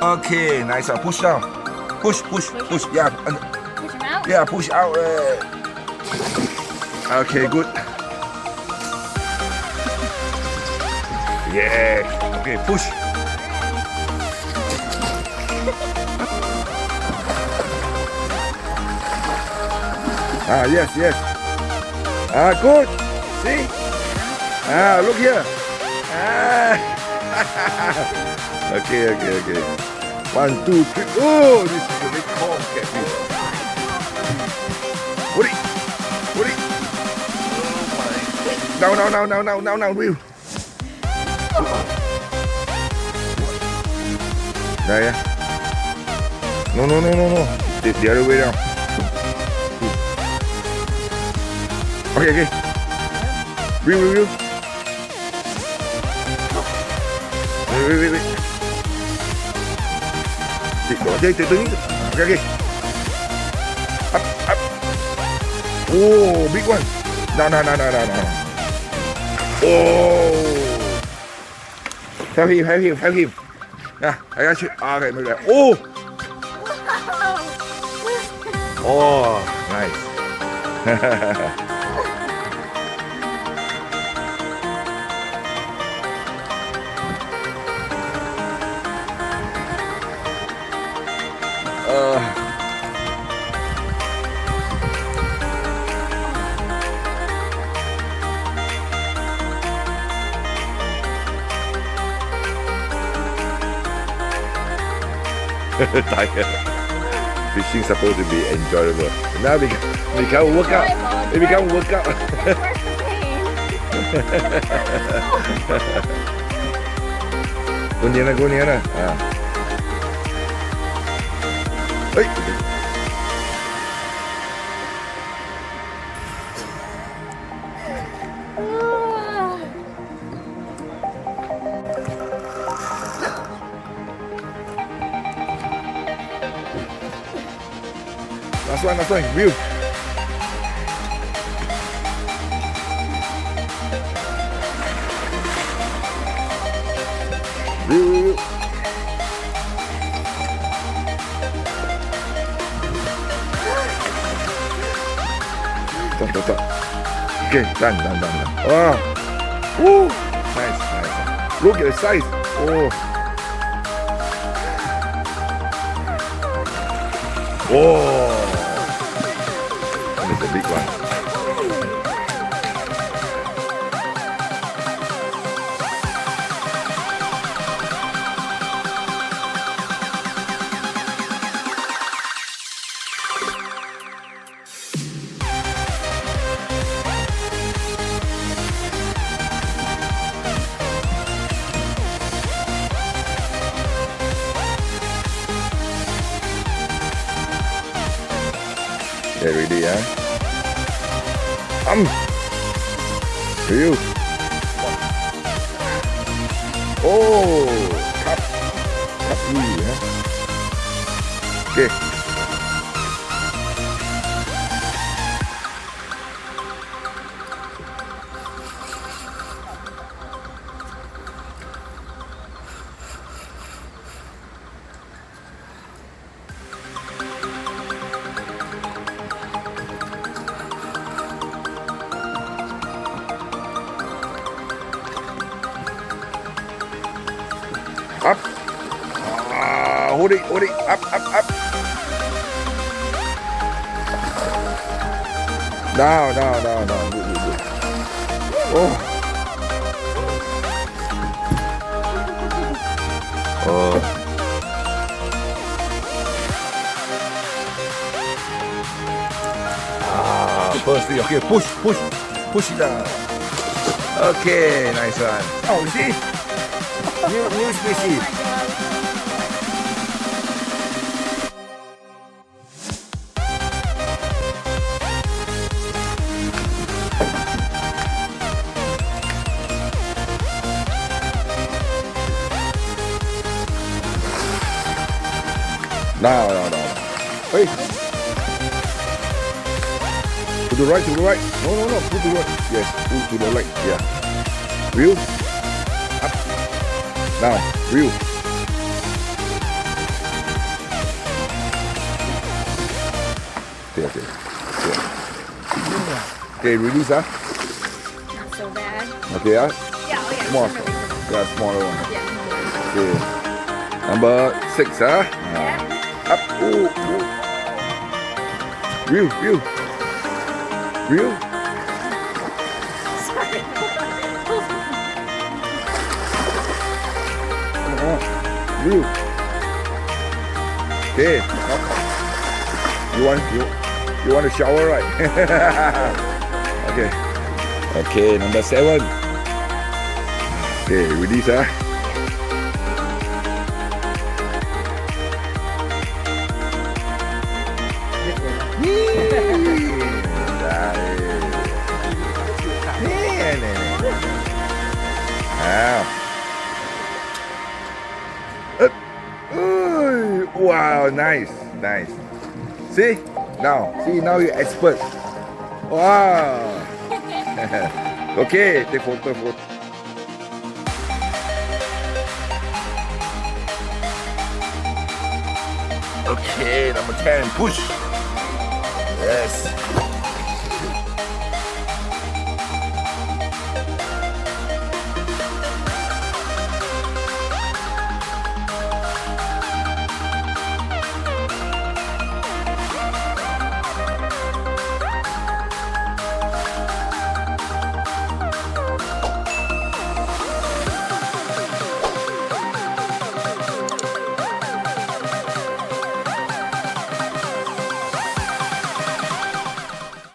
Okay, nice one. Push down. Push. Yeah, Push him out. yeah, push out. Okay, good. Yeah. Okay, push. Yes. Good. See? Look here. Okay. 1, 2, 3. Oh, this is a big Mekong catfish. Woody. Now, Will. Yeah. No. The other way down. Okay. Will. Wait. Take. Okay. Up. Oh, big one. No. Oh. Help him. Yeah, I got you. Okay, maybe that. Oh. Oh, nice. Tired. Fishing supposed to be enjoyable. Now become workout. It become workout. Go near. Hey. Last one. View. Stop. Okay, done. Wow. Woo. Nice. Look at the size. Oh. Whoa. It's a big one. Okay, ready, yeah? To you. Oh, Carp. Yeah. Okay. Up. Hold it. Up. Down. Good. Oh. Firstly, okay, push it down. Okay, nice one. Oh, see? New species. No. Hey. To the right. No. Put to the right. Yes, put to the right. Yeah. Reel. Up. Down. Reel. Okay, okay. Okay, release, Not so bad. Okay, Yeah, oh yeah. Small. Remember. Yeah, smaller one. Yeah. Okay. Number 6, Yeah. Up. Ooh, ooh. Reel. Sorry. Come on. Reel. Okay. You want to shower, right? Okay. Okay, number 7. Okay, release, Wow, nice. See? Now you're expert. Wow. Okay, take photo. Okay, number 10, push. Yes.